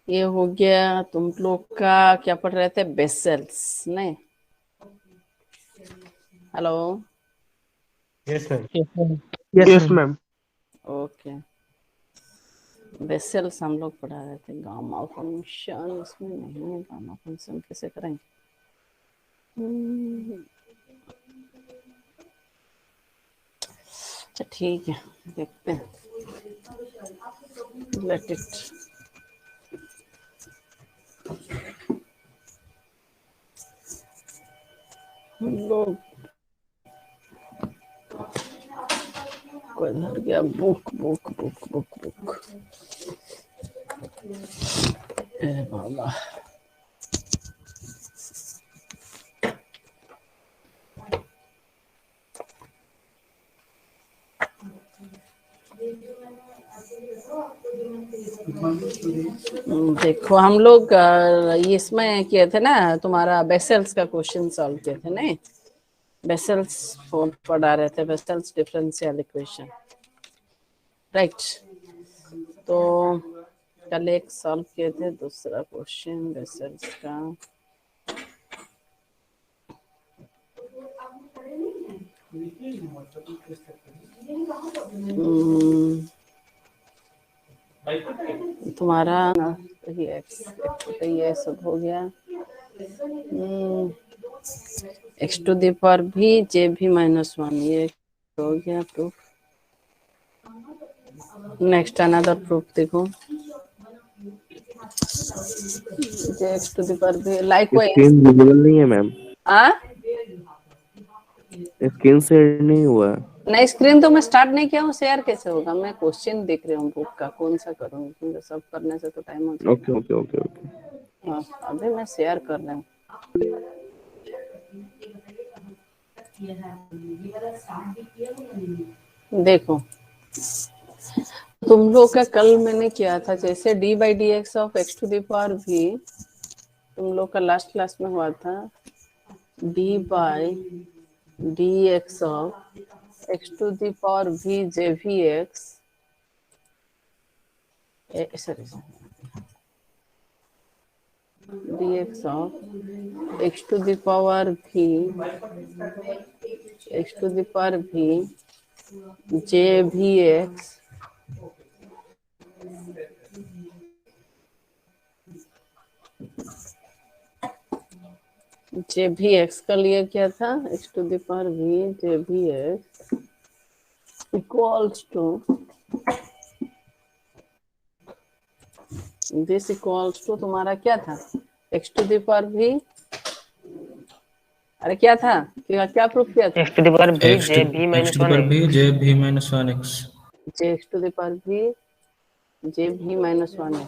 ये हो गया तुम लोग का। क्या पढ़ रहे थे? बेसेल्स नहीं? Hello. Yes ma'am. Yes ma'am. Okay. Bessels हम लोग पढ़ा रहे थे। गामा फंक्शन इसमें नहीं है। गामा फंक्शन कैसे करेंगे? अच्छा ठीक है, देखते हैं। Let it. हम लोग को इधर गया। Book book book book book. बाबा। देखो हम लोग इसमें किए थे ना, तुम्हारा बेसेल्स का क्वेश्चन सॉल्व किए थे नहीं? बेसेल्स पढ़ा रहे थे, बेसेल्स डिफरेंशियल इक्वेशन, राइट? तो कल एक सॉल्व किए थे, दूसरा क्वेश्चन बेसेल्स का। तुम्हारा ये सब हो गया। X to the power V J भी -1, ये हो गया प्रूफ। नेक्स्ट अनदर प्रूफ देखो। जे एक्स टू दी पावर भी लाइकवाइज। स्क्रीन विजिबल नहीं है मैम, आ स्क्रीन शेयर नहीं हुआ। नहीं, स्क्रीन तो मैं स्टार्ट नहीं किया हूँ, शेयर कैसे होगा? मैं क्वेश्चन देख रही हूँ बुक का, कौन सा करूँ क्योंकि सब करने से तो टाइम हो ओके जाएगा। Okay okay okay. हाँ, अभी मैं शेयर कर रही हूँ। देखो तुम लोग का कल मैंने किया था, जैसे D by D X of X to the power V, तुम लोग का लास्ट क्लास में हुआ था। D by D X of X to the power V J भी X, sorry, dx of x to the power v, x to the power v j vx जे भी x का लिए क्या था? x to the power v J भी X equals to this, equals to तुम्हारा क्या था? x to the power v, अरे क्या था? क्या प्रूफ किया था? X to the power V X J V to minus the one power X. V J V -1x। J X to the power v J V -1x ना।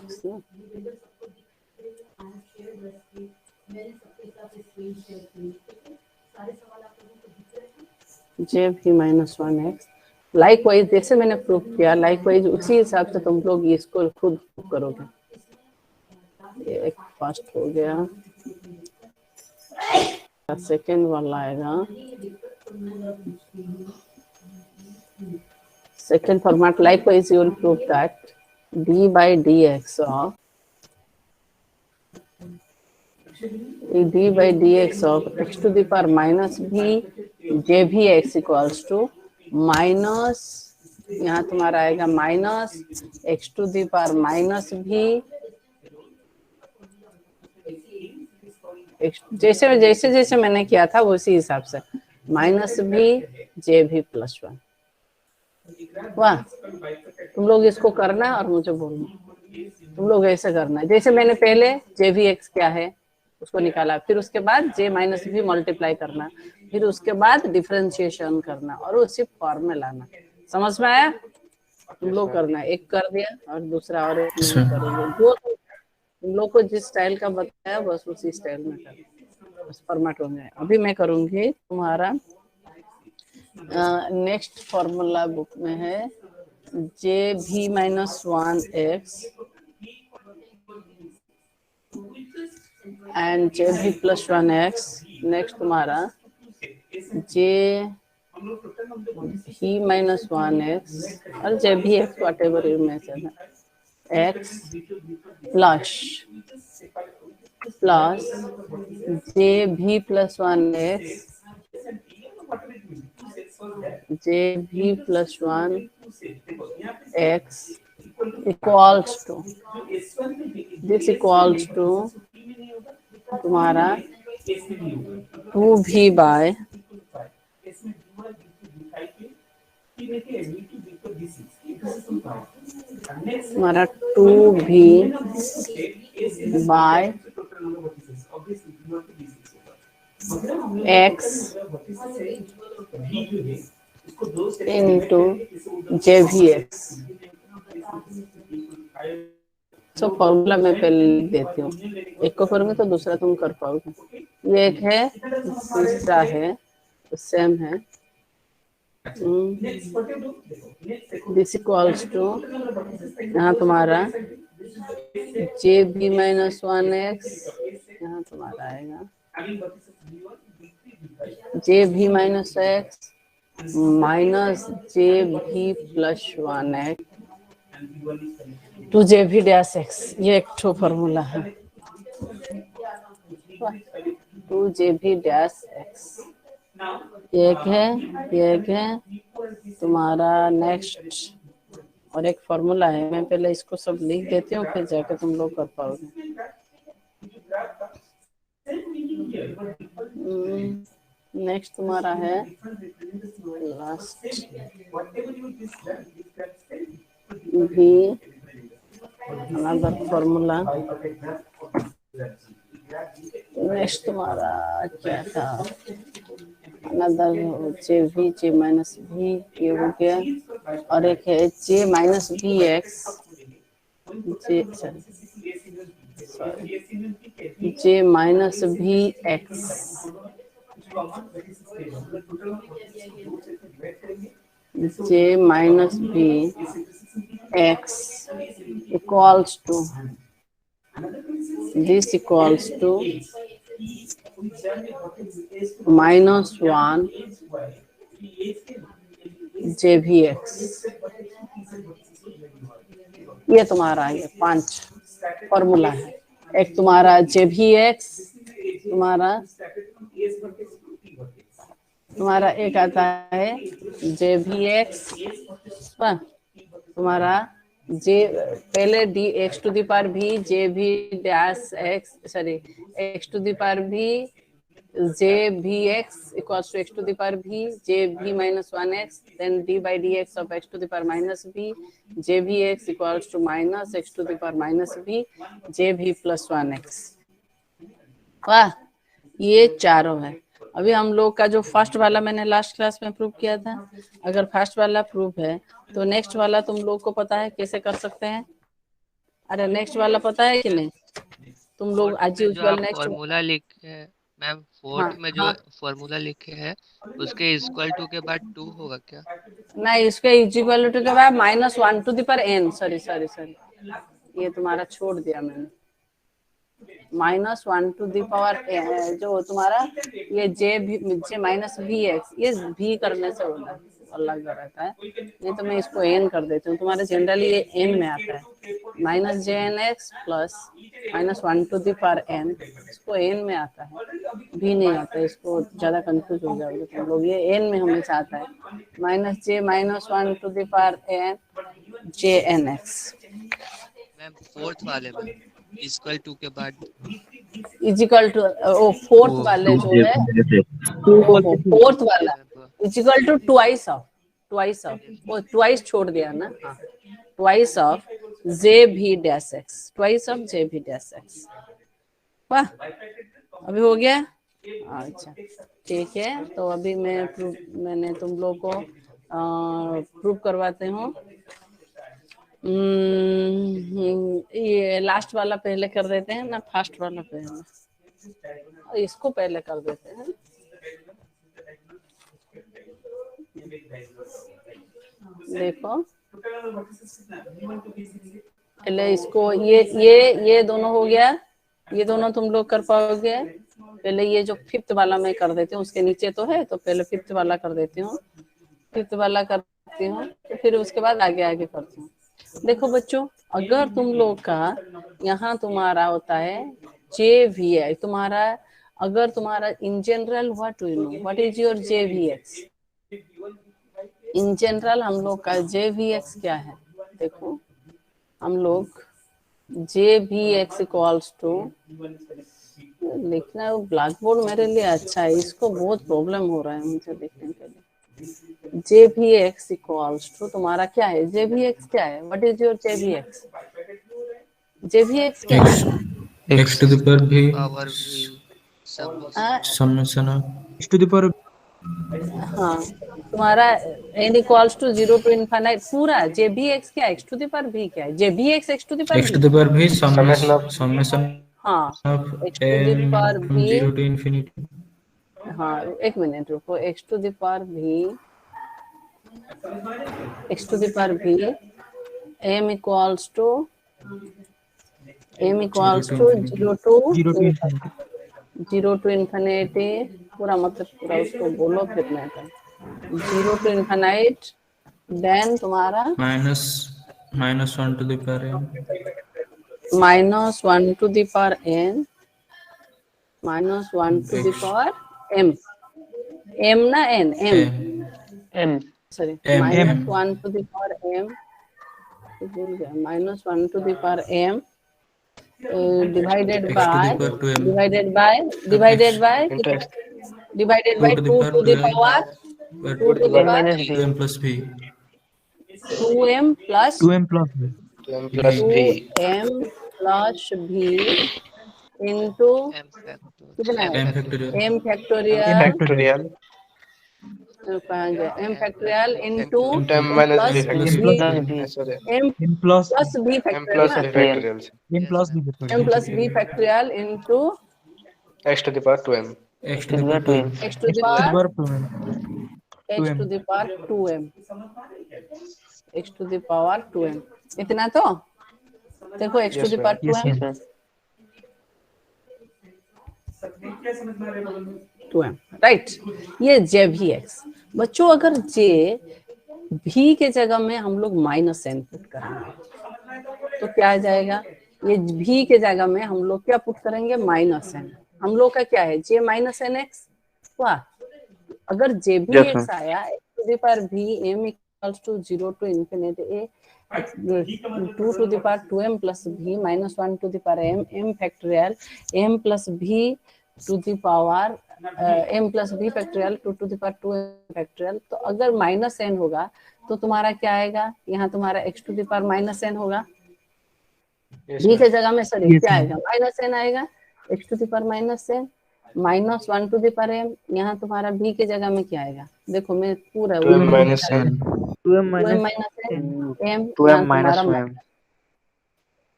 जे V -1x like wise, जैसे मैंने proof किया like wise उसी हिसाब से तुम लोग इसको खुद करोगे। ये एक फर्स्ट हो गया, सेकेंड वाला आएगा। Second format likewise you will prove that D by D X of D by D X of X to the power minus भी जे भी एक्स इक्वल्स टू माइनस, यहाँ तुम्हारा आएगा minus X to the power minus V, जैसे जैसे जैसे मैंने किया था उसी हिसाब से, माइनस भी जे भी +1। वाह, तुम लोग इसको करना और मुझे बोलना। तुम लोग ऐसे करना है जैसे मैंने पहले जे भी एक्स क्या है उसको निकाला, फिर उसके बाद जे माइनस भी मल्टीप्लाई करना, फिर उसके बाद डिफरेंशिएशन करना और उसी फॉर्म में लाना। समझ में आया? तुम लोग करना, एक कर दिया और दूसरा और एक नहीं करोगे। जो तुम लोग को जिस स्टाइल का बताया बस उसी स्टाइल में करना, बस फॉर्मेट हो गया। अभी मैं करूंगी तुम्हारा नेक्स्ट फॉर्मूला बुक में है जे V -1x and J V +1x। Next तुम्हारा जे ही -1x और J V x, whatever you mention है, X plus J V plus 1x J V plus 1x equals to this equals to तुम्हारा 2v by तुम्हारा 2v by x into JVX। तो formula मैं पहले लिख देती हूँ, एक को करूंगी तो दूसरा तुम कर पाओगे। ये एक है, दूसरा है, तो सेम है। दिस इक्वल्स टू यहाँ तुम्हारा जे बी माइनस 1x, यहाँ तुम्हारा आएगा जे भी minus x minus J V plus 1x to J भी डैश एक्स। ये एक ठो फॉर्मूला है, टू जे भी डैश एक्स एक है तुम्हारा। नेक्स्ट और एक फॉर्मूला है, मैं पहले इसको सब लिख देती हूँ फिर जाके तुम लोग कर पाओगे। नेक्स्ट तुम्हारा है लास्ट भी अनदर फॉर्मूला। नेक्स्ट तुम्हारा क्या था, अनदर जे भी जे माइनस भी ये हो गया, और एक है J minus B X J minus V X J minus B X equals to this equals to -1 J भी एक्स। ये तुम्हारा ये 5 फॉर्मूला है। एक तुम्हारा जे भी एक्स तुम्हारा एक आता है जे भी एक्स तुम्हारा जे पहले D X to the power V J भी dash X sorry X to the power V J भी X equals to X to the power V J भी minus 1x then D by D X of X to the power minus भी J भी X equals to minus X to the power minus भी J V plus 1x। वाह, ये चारों है। अभी हम लोग का जो फर्स्ट वाला मैंने लास्ट क्लास में प्रूव किया था, अगर फर्स्ट वाला प्रूफ है तो नेक्स्ट वाला तुम लोग को पता है कैसे कर सकते हैं? अरे नेक्स्ट वाला पता है कि नहीं तुम लोग? आज में जो यूजुअल आप नेक्स्ट फॉर्मूला लिखे हैं मैम, फोर्थ में जो फॉर्मूला लिखे हैं उसके इक्वल टू के बाद 2 होगा क्या? नहीं, इसके इक्वल टू के बाद -1 to the power n। Sorry ये तुम्हारा छोड़ दिया मैंने। -1 टू दी पावर जो तुम्हारा ये जे माइनस भी एक्स, ये भी करने से होगा अलग रहता है, नहीं तो मैं इसको एन कर देती हूँ। तुम्हारे जनरली ये एन में आता है -jnx plus -1 to the power n, इसको एन में आता है, भी नहीं आता है। इसको ज्यादा कंफ्यूज हो जाओगे तुम लोग। ये एन में हमेशा आता है -1 to the power n jnx। Ma'am fourth वाले में इक्वल टू के बाद इजिकल टू फोर्थ वाले जो है फोर्थ वाला इजिकल टू ट्वाइस ऑफ वो ट्वाइस छोड़ दिया ना, ट्वाइस ऑफ जे भी डैश एक्स, ट्वाइस ऑफ जे भी डैश एक्स। वाह, अभी हो गया। अच्छा ठीक है, तो अभी मैंने तुम लोग को प्रूव करवाते हूँ। ये लास्ट वाला पहले कर देते हैं ना, फर्स्ट वाला पहले, इसको पहले कर देते हैं। देखो पहले इसको ये दोनों हो गया, ये दोनों तुम लोग कर पाओगे। पहले ये जो फिफ्थ वाला मैं कर देती हूँ, उसके नीचे तो है तो पहले फिफ्थ वाला कर देती हूँ, फिफ्थ वाला करती हूँ तो फिर उसके बाद आगे करती हूँ। देखो बच्चों, अगर तुम लोग का यहाँ तुम्हारा होता है JVX, तुम्हारा अगर तुम्हारा in general what do you know, what is your JVX? In general हम लोग का JVX क्या है? देखो हम लोग JVX इक्वल्स टू, लिखना ब्लैक बोर्ड मेरे लिए अच्छा है, इसको बहुत प्रॉब्लम हो रहा है मुझे लिखने के लिए। JVX इक्वल्स टू तुम्हारा क्या है? JVX क्या है? What is your JVX? JVX क्या है? x to the power v power भी हाँ, summation of x to the power हाँ तुम्हारा n equals to 0 to infinite पूरा JVX क्या है? x to the power v क्या है? JVX x to the power x v, to the power v summation of summation हाँ of x to the n power from v, 0 to infinity हाँ एक minute रुको, x to the power v, x to the power v, m equals to 0 to 0 to infinity. 0 to infinity, पूरा मतलब पूरा उसको बोलो फिर मैं कहूँ। 0 to infinite, then तुम्हारा minus 1 to the power n minus 1 to the power n, minus 1 to the power m, m ना n, m, sorry, m minus 1 to the power m, भूल गया, minus 1 to the power m divided x to by the power 2m divided by 2 to the power 2 to the power 2m plus v 2m plus 2m plus v 2m plus v into m factor कितना है? m factorial m factorial, m factorial कहाँ गया? m factorial into m minus plus v m factorial. plus Sorry, m m plus plus v m plus factorial v factorial. m Yes, plus v ma'am. m factorial plus v factorial into X to the power 2m. x to the power 2m x to the x to the power power 2m x to the power 2m, x to the power 2m, इतना तो देखो x to Yes, the power ma'am. 2m, 2m right. ये JVX बच्चों, अगर J V के जगह में हम लोग माइनस n पुट करेंगे तो क्या आ जाएगा? ये V के जगह में हम लोग क्या पुट करेंगे? Minus n। हम लोग का क्या है? J minus N X. वाह, अगर JVX आया x to the power v m equals to 0 to infinity a 2 to the power 2m plus v minus 1 to the power m factorial m plus v to the power m plus v factorial 2 to the power 2m factorial। तो अगर minus n होगा तो तुम्हारा क्या आएगा? यहाँ तुम्हारा x to the power minus n होगा, Yes, v ma'am. के जगह में सॉरी Yes, क्या ma'am. आएगा? माइनस n आएगा, x to the power minus n minus 1 to the power m, यहाँ तुम्हारा v के जगह में क्या आएगा? देखो मैं पूरा 2m minus n. 2m minus minus m, n 2m minus 2m,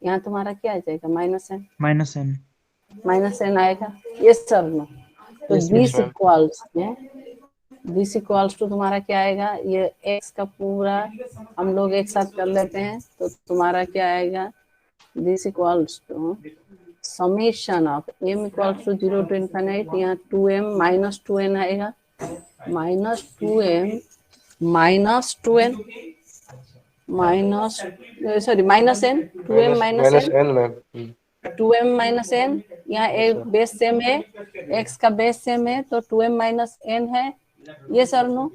यहाँ तुम्हारा क्या आ जाएगा? Minus n, minus n minus n आएगा। यस सर नो, तो Yes, this ma'am. Equals this equals to तुम्हारा क्या आएगा? ये x का पूरा हम लोग एक साथ कर लेते हैं तो तुम्हारा क्या आएगा? This equals to summation of m equals to 0 to infinite, यहाँ 2m minus 2n आएगा, minus 2m minus 2n minus sorry minus n, 2m minus Minus n, n, ma'am. 2m minus n, यहाँ एक बेस सेम है, x का base same है तो 2m minus n है। ये sir no,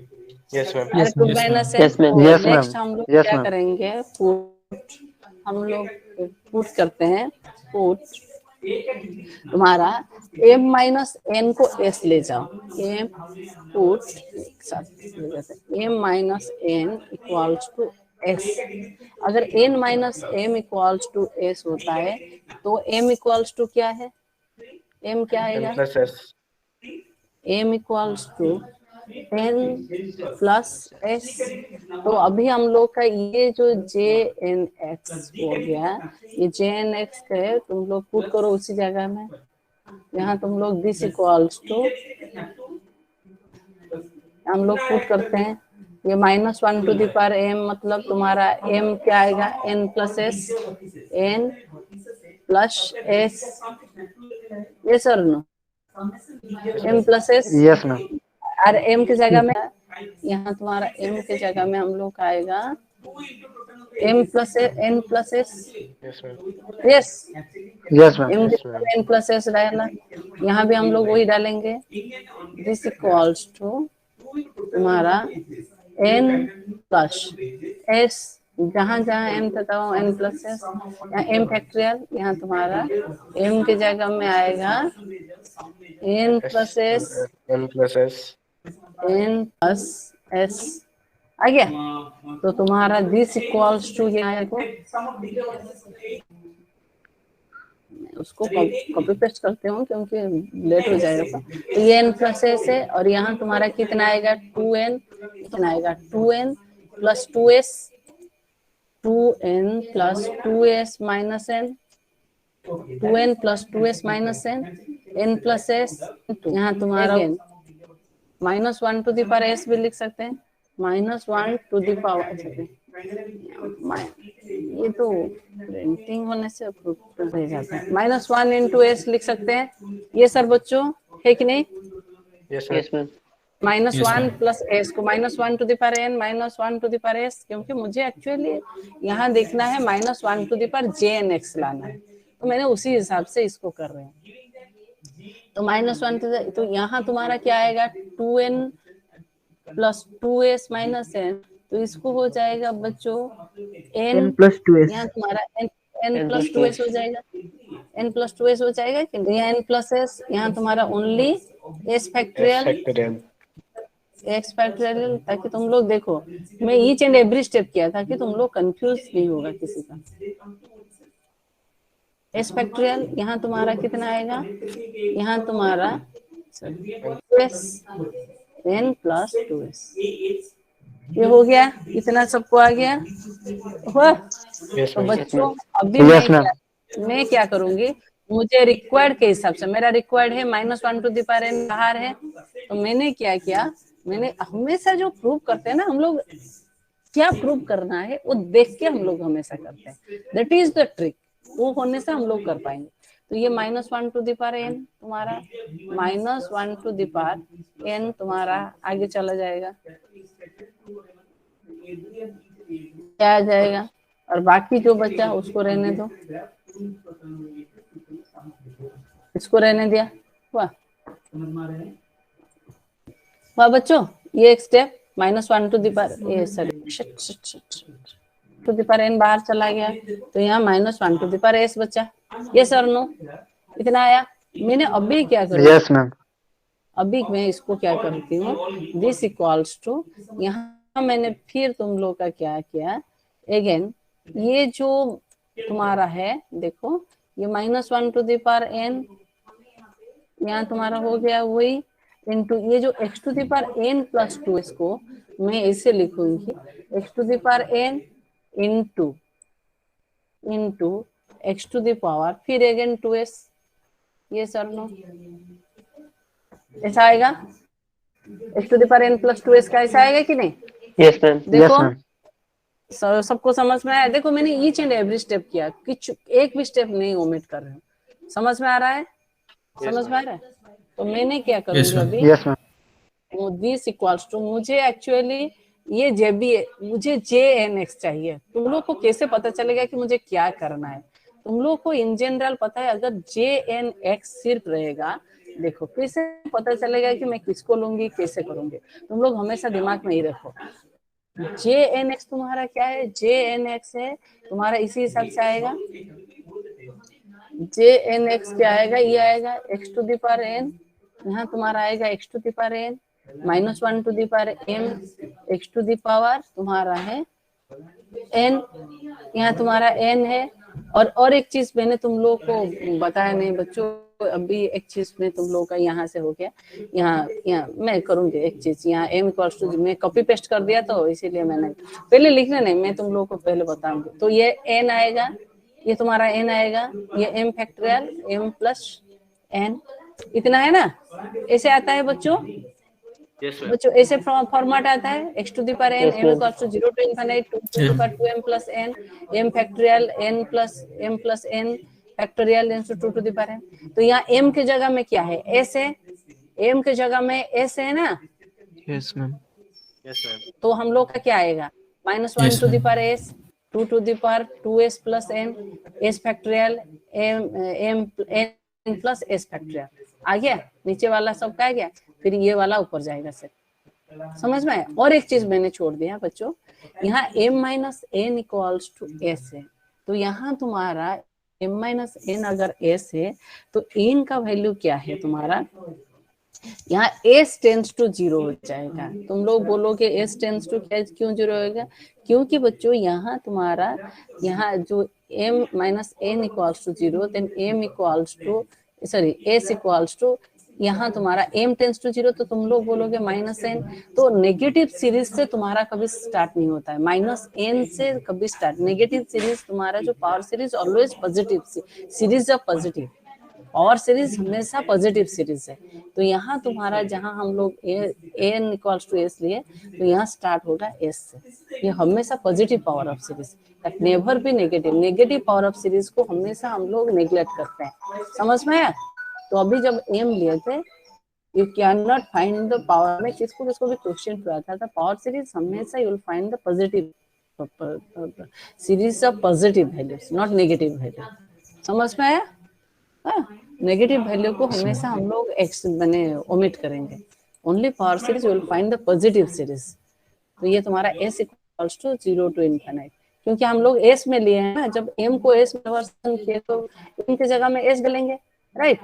Yes, ma'am. Yes, to ma'am. Minus Yes, ma'am. N. Yes, next ma'am. हम लोग Yes, क्या ma'am. करेंगे? पुट, हम लोग पुट करते हैं, पुट तुम्हारा m माइनस n को s ले जाओ, m पुट एक साथ m minus n equals to s। अगर n minus m equals to s होता है तो m इक्वल्स टू क्या है? m क्या n आएगा? plus s. m equals to n plus s। तो अभी हम लोग का ये जो JNX हो गया, ये JNX है, तुम लोग पुट करो उसी जगह में, यहाँ तुम लोग दिस इक्वल्स टू हम लोग पुट करते हैं, ये minus 1 to the power m, मतलब तुम्हारा m क्या आएगा? n plus s, n plus s, ये sir no, m plus s। Yes, ma'am. और m की जगह में यहाँ तुम्हारा m के जगह में हम लोग का आएगा m plus n plus s, Yes, ma'am. Yes Yes, ma'am. m Yes, ma'am. n plus s डाला, यहाँ भी हम लोग वही डालेंगे, दिस इक्वल्स टू तुम्हारा n प्लस s, जहाँ जहाँ m तथा हो n प्लस s, यहाँ m फैक्टोरियल, यहाँ तुम्हारा m के जगह में आएगा n plus s, N plus S. n plus s आ गया। तो तुम्हारा दिस इक्वल्स टू ये आएगा, उसको कॉपी पेस्ट करते हो क्योंकि लेट हो जाएगा। तो ये n प्लस एस है और यहाँ तुम्हारा कितना आएगा 2n, कितना आएगा 2n plus 2s, 2n plus 2s minus n, 2n plus 2s minus n, n plus s, यहाँ तुम्हारा minus 1 to the power s भी लिख सकते हैं, माइनस 1 टू द पावर, ये तो प्रिंटिंग होने से अप्रूव रह जाता है, माइनस 1 इंटू एस लिख सकते हैं। ये सर बच्चों है कि नहीं? Yes, ma'am. Minus Yes, 1 ma'am. Plus s को minus 1 to the power n, minus 1 to the power s, क्योंकि मुझे एक्चुअली यहाँ देखना है minus 1 to the power J n x लाना है, तो मैंने उसी हिसाब से इसको कर रहे हैं। तो माइनस 1 तो यहाँ तुम्हारा क्या आएगा 2n plus 2s minus n, तो इसको हो जाएगा बच्चों n plus 2s. यहाँ तुम्हारा n प्लस 2s हो जाएगा, n प्लस 2s हो जाएगा कि नहीं? यहाँ n प्लस s, यहाँ तुम्हारा only s S factorial, factorial. x factorial, ताकि तुम लोग देखो मैं ईच एंड एवरी स्टेप किया था कि तुम लोग कंफ्यूज नहीं होगा किसी का। s फैक्टोरियल यहाँ तुम्हारा कितना आएगा, यहाँ तुम्हारा s n प्लस 2s, ये हो गया, इतना सबको आ गया हुआ। Yes, तो ma'am. बच्चों अभी Yes, ma'am. मैं क्या करूंगी, मुझे रिक्वायर्ड के हिसाब से, मेरा रिक्वायर्ड है minus 1 to the power n बाहर है, तो मैंने क्या किया, मैंने हमेशा जो प्रूव करते हैं ना हम लोग, क्या प्रूव करना है वो देख के हम लोग हमेशा करते हैं, दैट इज द ट्रिक, वो होने से हम लोग कर पाएंगे। तो ये minus 1 to the power n तुम्हारा, minus 1 to the power n तुम्हारा आगे चला जाएगा, क्या आ जाएगा, और बाकी जो बचा उसको रहने दो, इसको रहने दिया, वाह वाह बच्चों। ये एक step minus 1 to the power, ये sorry to the power n बाहर चला गया, तो यहाँ minus 1 to the power s बचा। ये सर नो इतना आया। मैंने अभी क्या करूँ, Yes, ma'am. अभी मैं इसको क्या करती हूँ, दिस इक्वल्स टू, यहाँ मैंने फिर तुम लोग का क्या किया, अगेन ये जो तुम्हारा है देखो, ये minus 1 to the power n यहाँ तुम्हारा हो गया वही, इनटू ये जो x to the power n plus 2 इसको मैं ऐसे लिखूंगी, x to the power n into x to the power फिर अगेन 2s, ये सर नो ऐसा आएगा, x to the power n plus 2s का ऐसा आएगा कि नहीं? Yes, ma'am. देखो Yes, ma'am. सबको समझ में आया? देखो मैंने ईच एंड एवरी स्टेप किया, कुछ एक भी स्टेप नहीं ओमिट कर रहे हूँ, समझ में आ रहा है? समझ में आ रहा है? तो मैंने क्या Yes, करूंगी ma'am. अभी, Yes, ma'am. This equals to, मुझे एक्चुअली ये मुझे JNX चाहिए। तुम लोग को कैसे पता चलेगा कि मुझे क्या करना है? तुम लोग को इन जनरल पता है, अगर JNX सिर्फ रहेगा, देखो कैसे पता चलेगा कि मैं किसको लूंगी, कैसे करूंगी, तुम लोग हमेशा दिमाग में ही रखो। JNX तुम्हारा क्या है, JNX है तुम्हारा इसी हिसाब से आएगा, JNX क्या आएगा, ये आएगा x to the power n, यहाँ तुम्हारा आएगा x to the power n minus 1 to the power m, x to the power तुम्हारा है n, यहाँ तुम्हारा n है। और एक चीज मैंने तुम लोग को बताया नहीं बच्चों, अभी एक चीज में तुम लोग का यहाँ से हो गया, यहाँ मैं करूंगी एक चीज, यहाँ m इक्वल्स टू, मैं कॉपी पेस्ट कर दिया तो इसीलिए मैंने पहले लिखना नहीं, मैं तुम लोग को पहले बताऊंगी। तो ये n आएगा, ये तुम्हारा n आएगा, ये m factorial m plus n, इतना है ना, ऐसे आता है बच्चों। बच्चों ऐसे फॉर्मेट आता है, x to the power n m equals to 0 to infinite 2 to the power 2m plus n, m factorial n plus n factorial into 2 to the power n। तो यहाँ m के जगह में क्या है, s है, m के जगह में s है ना, Yes, ma'am. Yes, ma'am. तो हम लोग का क्या आएगा, minus 1 Yes, to the ma'am. Power s, 2 to the power 2s plus n, s factorial m n plus s factorial. आ गया नीचे वाला सबका आ गया, फिर ये वाला ऊपर जाएगा सर, समझ में आया। और एक चीज मैंने छोड़ दिया बच्चों, यहाँ m minus n equals to s है, तो यहाँ तुम्हारा m माइनस n अगर s है तो n का वैल्यू क्या है तुम्हारा, यहाँ s टेंस टू 0 हो जाएगा। तुम लोग बोलोगे s टेंस टू क्यों 0 होगा, क्योंकि बच्चों यहाँ तुम्हारा यहाँ जो m minus n equals to 0 then m equals to sorry s equals to यहाँ तुम्हारा m टेंस टू 0, तो तुम लोग बोलोगे माइनस n, तो नेगेटिव सीरीज से तुम्हारा कभी स्टार्ट नहीं होता है, माइनस n से कभी स्टार्ट। नेगेटिव सीरीज तुम्हारा जो power series always positive series of positive, और सीरीज हमेशा पॉजिटिव सीरीज है। तो यहाँ तुम्हारा जहाँ हम लोग n इक्वल्स टू s लिए, तो यहाँ स्टार्ट होगा s से, ये हमेशा positive power of series, that never be negative. Negative power of series को हमेशा हम लोग नेग्लेक्ट करते हैं, समझ में आया। तो अभी जब m लिए थे, you can not find the power में, किसको भी क्वेश्चन पूछा था पावर सीरीज हमेशा you will find the positive series of positive values, not negative value, समझ में आया। नेगेटिव वैल्यू को हमेशा हम लोग मैंने ओमिट करेंगे, only power series will find the positive series. तो ये तुम्हारा s equals to 0 to infinite, क्योंकि हम लोग s में लिए हैं ना, जब m को s में वर्सन किए तो m की जगह में s डालेंगे, राइट।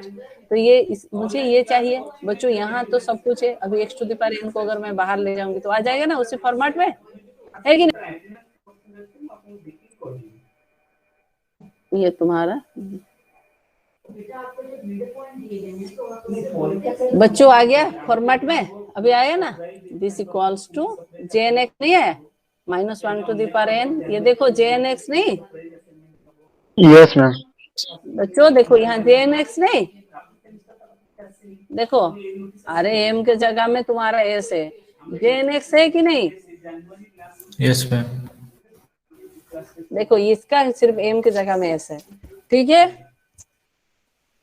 तो ये मुझे ये चाहिए बच्चों, यहाँ तो सब कुछ है। अभी x to the power n को अगर मैं बाहर ले जाऊंगी तो आ जाएगा ना उसी फॉर्मेट में, है कि नहीं। ये तुम्हारा बच्चों आ गया फॉर्मेट में, अभी आया ना, दिस इक्वल्स टू jnx नहीं है, minus 1 to the power n, ये देखो jnx नहीं, Yes, ma'am. बच्चों देखो यहाँ jnx नहीं, देखो अरे m के जगह में तुम्हारा s है, jnx है कि नहीं, Yes, ma'am. देखो इसका सिर्फ m के जगह में s है, ठीक है,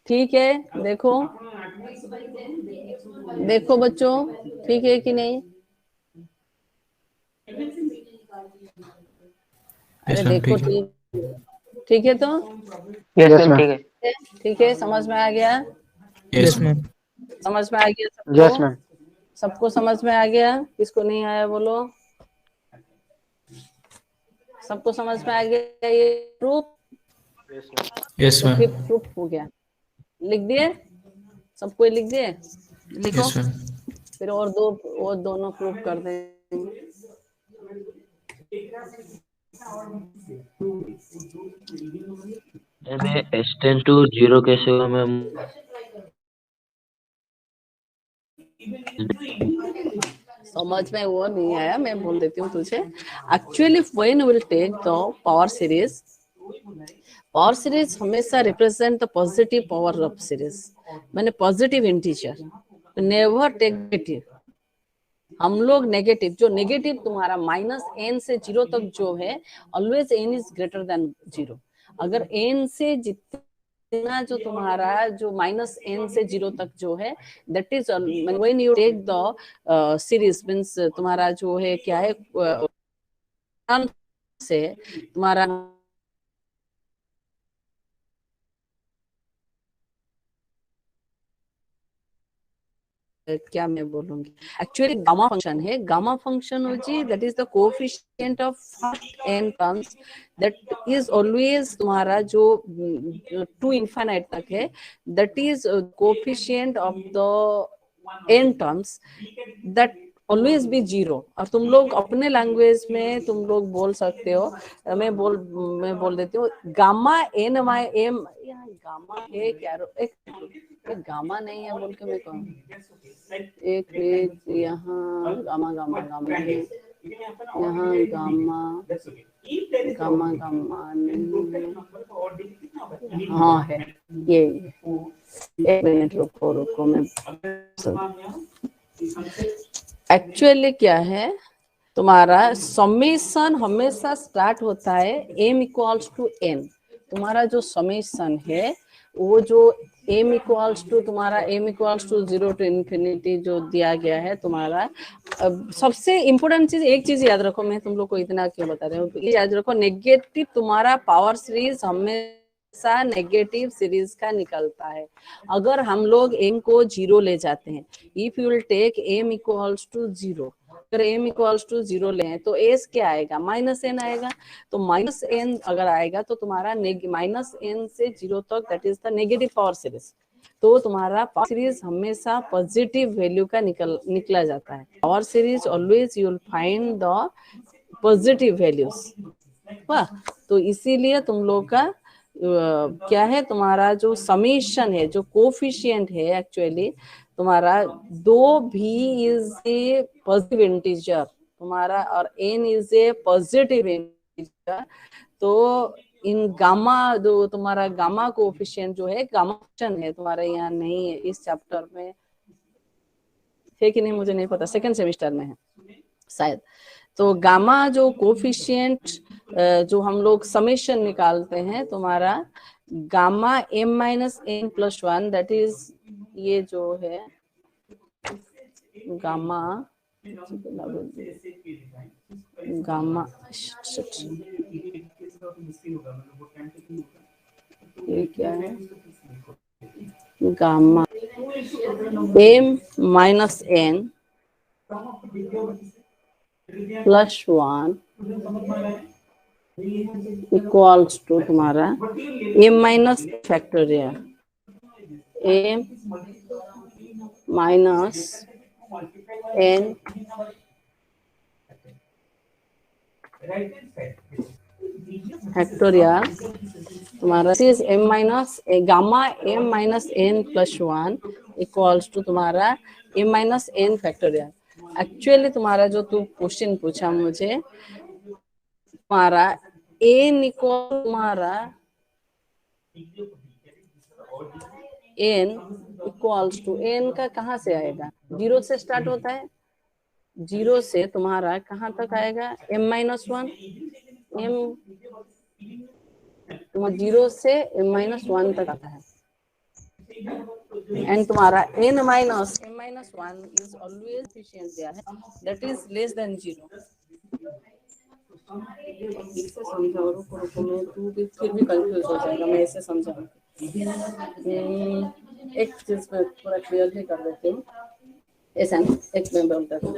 ठीक है। देखो देखो बच्चों, ठीक है कि नहीं, अरे ma'am, देखो ठीक है। ठीक है तो Yes, ma'am. ठीक है। ठीक है, समझ में आ गया, Yes, ma'am. समझ में आ गया सबको, Yes, ma'am. सबको समझ में आ गया, किसको नहीं आया बोलो, सबको समझ में आ गया। ये प्रूफ, Yes, ma'am. प्रूफ हो गया, लिख दिए, सबको लिख दिए, लिखो। Yes, ma'am. फिर और दोनों प्रूफ कर देंगे। s टेंस टू 0 कैसे होगा मैम? समझ में वो नहीं आया, मैं बोल देती हूँ तुझे। Actually when will take the power series हमेशा represent the positive power of series, मैंने positive integer, never take negative. हम लोग नेगेटिव, जो नेगेटिव तुम्हारा माइनस n से 0 तक जो है, always n is greater than 0। अगर n से जितना जो तुम्हारा जो माइनस n से 0 तक जो है, that is when you take the series, means तुम्हारा जो है क्या है, से तुम्हारा क्या मैं बोलूंगी, एक्चुअली गामा फंक्शन है, गामा फंक्शन होची that is the coefficient of first n terms, that is always तुम्हारा जो टू इनफाइनाइट तक है, that is coefficient of the n terms that always be 0। और तुम लोग अपने लैंग्वेज में तुम लोग बोल सकते हो, मैं बोल देती हूँ, गामा n माई m, गामा है क्या, एक गामा नहीं है बोल के मैं कहूँ, एक मिनट, यहाँ गामा गामा गामा है, यहाँ गामा गामा गामा नहीं, हाँ है ये, एक मिनट रुको मैं, एक्चुअली क्या है तुम्हारा समेशन हमेशा स्टार्ट होता है m इक्वल्स टू n। तुम्हारा जो समेशन है वो जो m इक्वल्स टू तुम्हारा m equals to 0 to infinity जो दिया गया है तुम्हारा। अब सबसे इम्पोर्टेंट चीज, एक चीज याद रखो, मैं तुम लोग को इतना क्यों बता रही हूँ, ये याद रखो, नेगेटिव तुम्हारा पावर सीरीज हमेशा नेगेटिव सीरीज का निकलता है। अगर हम लोग m को 0 ले जाते हैं, if you will take m equals to 0, अगर m इक्वल्स टू 0 लें तो s क्या आएगा, -n आएगा। तो -n अगर आएगा तो तुम्हारा -n से 0 तक, that is the negative power series. तो तुम्हारा पावर सीरीज हमेशा पॉजिटिव वैल्यू का निकला जाता है। Power series always you will find the positive values. वाह, तो इसीलिए तुम लोग का क्या है, तुम्हारा जो समेशन है, जो कोफिशिएंट है, एक्चुअली तुम्हारा 2 भी इज ए पॉजिटिव इंटीजर तुम्हारा, और n is a positive integer. तो इन गामा, जो तुम्हारा गामा कोफिशिएंट जो है, गामा फंक्शन है तुम्हारा, यहाँ नहीं है इस चैप्टर में, है कि नहीं मुझे नहीं पता, सेकंड सेमेस्टर में है शायद। तो गामा जो कोफिशिएंट जो हम लोग समेशन निकालते हैं तुम्हारा, गामा m-n+1, दैट इज ये जो है गामा ये क्या है, गामा m-n+1 इक्वल्स टू तुम्हारा m- फैक्टोरियल, m-n फैक्टोरियल तुम्हारा is gamma m-n+1 equals to तुम्हारा m-n फैक्टोरियल। एक्चुअली तुम्हारा जो तू क्वेश्चन पूछा मुझे, तुम्हारा n इक्वल तुम्हारा n इक्वल्स टू n का कहाँ से आएगा, 0 से स्टार्ट होता है, 0 से तुम्हारा कहाँ तक आएगा, m-1, m तुम्हारा 0 से m-1 तक आता है, एंड तुम्हारा n-m-1 इज ऑलवेज कोफिशिएंट दिया है, दैट इज लेस देन 0। इसे समझाओ, रुको मैं, तू भी फिर भी कंफ्यूज हो जाएगा, मैं इसे समझाऊंगी। एक चीज में पूरा क्लियर भी कर देती हूँ, ऐसा नहीं, एक मैं बोलता हूँ।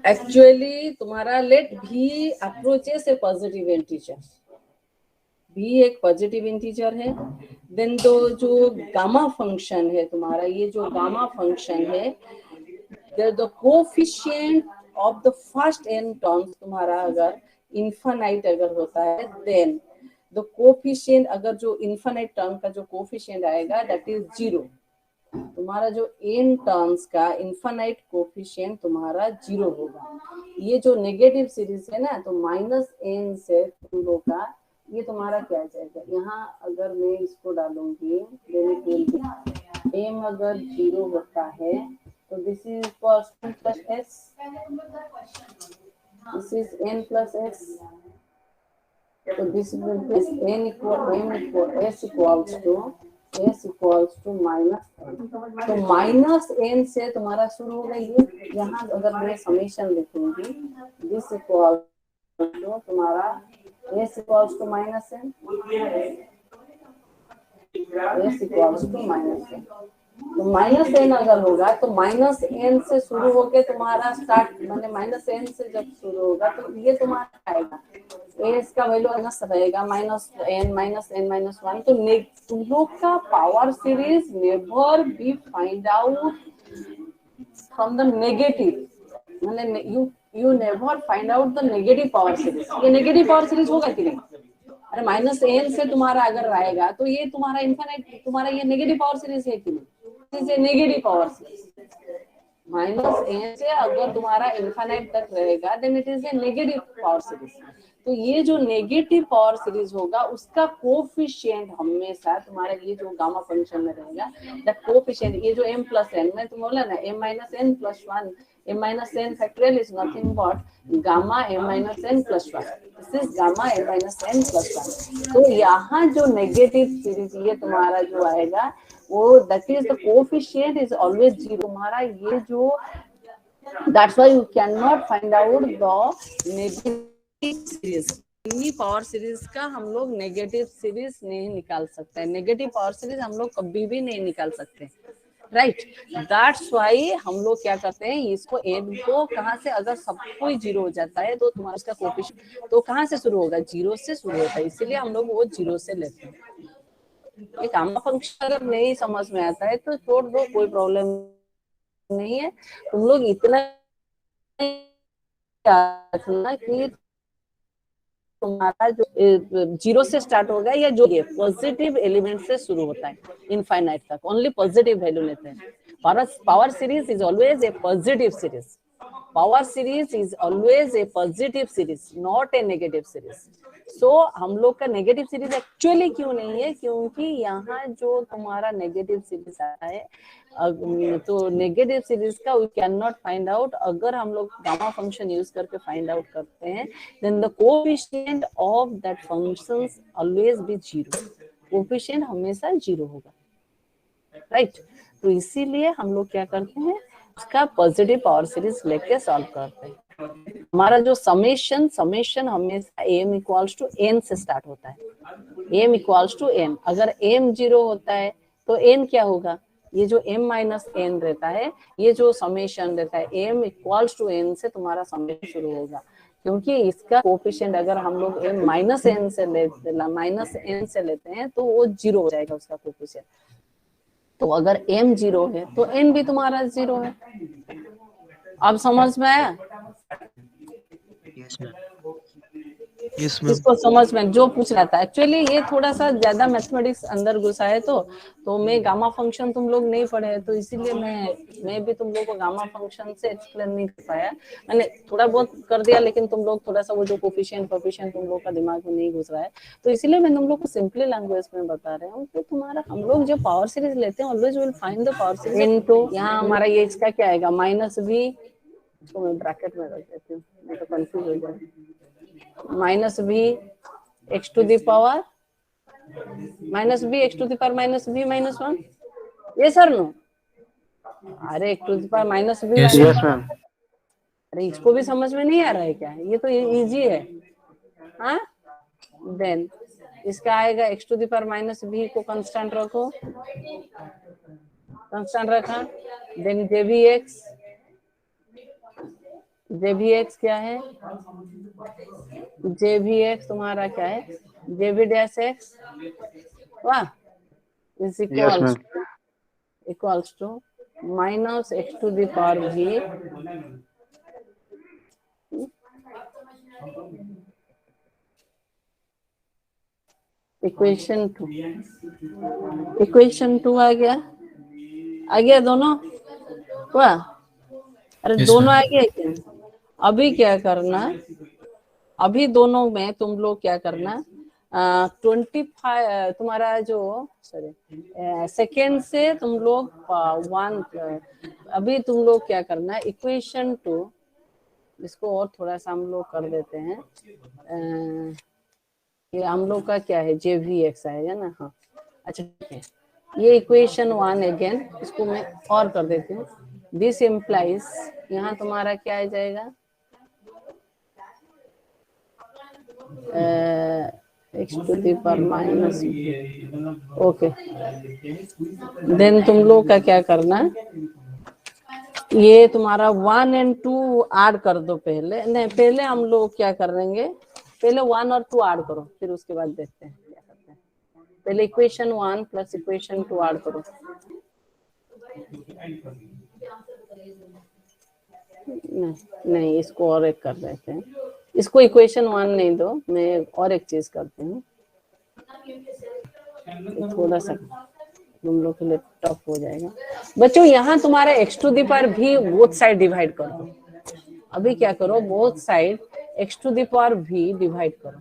एक्चुअली तुम्हारा लेट भी अप्रोचेस ए पॉजिटिव इंटीजर, भी एक पॉजिटिव इंटीजर है, देन तो जो गामा फंक्शन है तुम्हारा, ये जो गामा फंक्शन है, the coefficient of the first n terms तुम्हारा अगर इनफाइनाइट अगर होता है, देन द कोफिशिएंट, अगर जो इनफाइनाइट टर्म का जो कोफिशिएंट आएगा दैट इज 0। तुम्हारा जो n टर्म्स का इनफाइनाइट कोफिशिएंट तुम्हारा 0 होगा। ये जो नेगेटिव सीरीज है ना, तो -n से तुम लोग का ये तुम्हारा क्या जाएगा, यहाँ अगर मैं इसको डालूंगी, m अगर 0 होता है तो this is n plus s, this is n plus s, तो this is n equal s equals to -n। तो -n से तुम्हारा शुरू हो गई है, यहाँ अगर मैं समेशन लिखूंगी, दिस इक्वल टू तुम्हारा s equals to -n, s equals to -n। तो -n अगर होगा तो -n से शुरू होके तुम्हारा स्टार्ट, माने -n से जब शुरू होगा तो ये तुम्हारा आएगा, s का वैल्यू रहेगा -n-1। तो तुम लोग का power series never be find out from the negative, माने you never find out the negative power series. ये नेगेटिव पावर सीरीज होगा कि नहीं, अरे -n से तुम्हारा अगर आएगा तो ये तुम्हारा इनफाइनाइट, तुम्हारा ये नेगेटिव पावर सीरीज है कि नहीं, नेगेटिव पावर सीरीज। -n से अगर तुम्हारा इनफाइनाइट तक रहेगा then it is a negative power series. तो ये जो नेगेटिव पावर सीरीज होगा उसका कोफिशिएंट हमेशा तुम्हारा ये जो गामा फंक्शन में रहेगा, द कोफिशिएंट, ये जो m+n, मैं तुम बोला ना m-n+1 m minus n factorial is nothing but gamma m minus n plus 1. This is gamma m minus n plus 1. तो यहाँ जो नेगेटिव सीरीज ये तुम्हारा जो आएगा वो that is the coefficient is always 0. तुम्हारा ये जो that's why you cannot find out the negative series. Power series का हम लोग नेगेटिव सीरीज नहीं निकाल सकते हैं. नेगेटिव पावर सीरीज हम लोग कभी भी नहीं निकाल सकते, राइट. दैट्स वाई हम लोग क्या करते हैं, इसको एम को कहाँ से, अगर सब कोई जीरो हो जाता है तो तुम्हारा इसका कोएफिशिएंट तो कहाँ से शुरू होगा, जीरो से शुरू होता है, इसीलिए हम लोग वो जीरो से लेते हैं. ये गामा फंक्शन अगर नहीं समझ में आता है तो छोड़ दो, कोई प्रॉब्लम नहीं है. तुम लोग इतना कि तुम्हारा जो जीरो से स्टार्ट होगा या जो पॉजिटिव एलिमेंट से शुरू होता है इनफाइनाइट तक, ओनली पॉजिटिव वैल्यू लेते हैं. Power series is always a positive series. Power series is always a positive series, not a negative series. So हम लोग का नेगेटिव सीरीज एक्चुअली क्यों नहीं है, क्योंकि यहाँ जो तुम्हारा नेगेटिव सीरीज आता है तो नेगेटिव सीरीज का we can not find out. अगर हम लोग गामा फंक्शन यूज करके फाइंड आउट करते हैं then the coefficient of that functions always be zero. Coefficient हमेशा जीरो होगा, राइट. तो इसीलिए हम लोग क्या करते हैं, उसका पॉजिटिव पावर सीरीज लेके सॉल्व करते हैं. हमारा जो समेशन हमेशा m इक्वल्स टू n से स्टार्ट होता है. m equals to n. अगर m जीरो होता है तो n क्या होगा, ये जो m माइनस n रहता है, ये जो समेशन रहता है m इक्वल्स टू n से तुम्हारा समेशन शुरू होगा, क्योंकि इसका कोएफिशिएंट अगर हम लोग m माइनस n से लेते हैं तो वो जीरो हो जाएगा उसका कोएफिशिएंट. तो अगर m जीरो है तो n भी तुम्हारा जीरो है. अब समझ में आया? इसको समझ में जो पूछ रहा था, एक्चुअली ये थोड़ा सा ज्यादा मैथमेटिक्स अंदर घुसा है तो मैं गामा फंक्शन तुम लोग नहीं पढ़े तो इसीलिए मैं भी तुम लोग को गामा फंक्शन से एक्सप्लेन नहीं कर पाया. मैंने थोड़ा बहुत कर दिया, लेकिन तुम लोग थोड़ा सा वो जो कोएफिशिएंट तुम लोग का दिमाग में नहीं घुस रहा है, तो इसीलिए मैं तुम लोग को सिंपली लैंग्वेज में बता रहा हूँ कि तुम्हारा हम लोग जो पावर सीरीज लेते हैं always will find the power series into, यहाँ हमारा ये इसका क्या आएगा, माइनस v, इसको मैं ब्रैकेट में रख देती हूँ नहीं तो कंफ्यूज हो जाए, minus v x to the power minus v x to the power minus v minus 1. ये सर नो, अरे x to the power minus v. Yes ma'am. अरे इसको भी समझ में नहीं आ रहा है क्या, ये तो इजी है. हाँ, देन इसका आएगा x to the power minus v को कांस्टेंट रखो, कांस्टेंट रखा. देन jvx क्या है, jvx तुम्हारा क्या है, jv डैश x, वाह, is equals to minus x to the power v equation two आ गया दोनों, वाह. अरे Yes, दोनों ma'am. आ गया क्या? अभी क्या करना, अभी दोनों में तुम लोग क्या करना, 25 तुम्हारा जो सेकेंड से तुम लोग 1, अभी तुम लोग क्या करना, इक्वेशन टू, इसको और थोड़ा सा हम लोग कर देते हैं. ये हम लोग का क्या है, jvx आएगा ना. हाँ अच्छा ठीक है, ये इक्वेशन 1 अगेन, इसको मैं और कर देती हूँ. दिस इम्प्लाइज, यहाँ तुम्हारा क्या आ जाएगा, x to the power minus, okay. Then तुम लोग का क्या करना, ये तुम्हारा 1 और 2 ऐड कर दो पहले. नहीं, पहले हम लोग क्या करेंगे, पहले 1 और 2 ऐड करो, फिर उसके बाद देखते हैं क्या करते हैं. पहले इक्वेशन 1 प्लस इक्वेशन 2 ऐड करो. नहीं, इसको और एक कर देते हैं, इसको इक्वेशन 1 नहीं दो, मैं और एक चीज करती हूँ, थोड़ा सा तुम लोग के लिए टफ हो जाएगा. बच्चों यहाँ तुम्हारा x to the power v both side divide करो. अभी क्या करो, both side x to the power v divide करो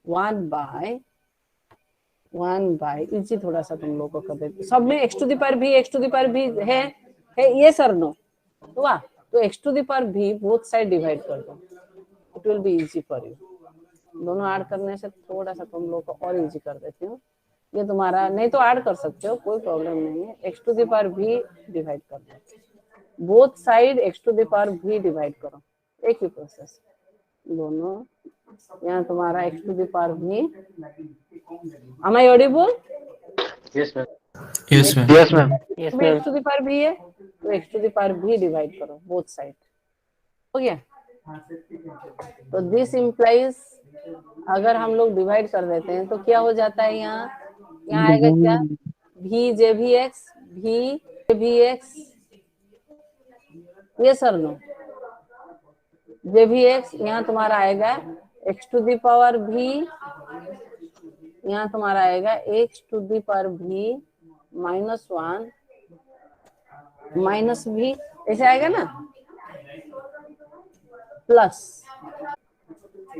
1 बाय इजी. थोड़ा सा तुम लोग को कर देते, सब में x to the power v है ये सर नो, वाह. तो x to the power v both side divide कर दो, it will be easy for you. दोनों ऐड करने से थोड़ा सा तुम लोग को और इजी कर देती हूँ। ये तुम्हारा, नहीं तो ऐड कर सकते हो, कोई प्रॉब्लम नहीं है। x to the power v divide कर दो, both side x to the power v divide करो, एक ही प्रोसेस। दोनों यहाँ तुम्हारा x to the power v, am I audible? Yes, ma'am. Yes, ma'am. Yes, ma'am. Yes, x ma'am. To the power v है तो x to the power v divide करो both side, हो गया। तो दिस इम्प्लाइज, अगर हम लोग divide कर देते हैं तो क्या हो जाता है, यहाँ आएगा क्या, v जे भी एक्स, v जे भी एक्स, ये सर नो, जे भी एक्स यहाँ तुम्हारा आएगा x to the power v, यहाँ तुम्हारा आएगा x to the power v minus 1 minus v, ऐसे आएगा ना, प्लस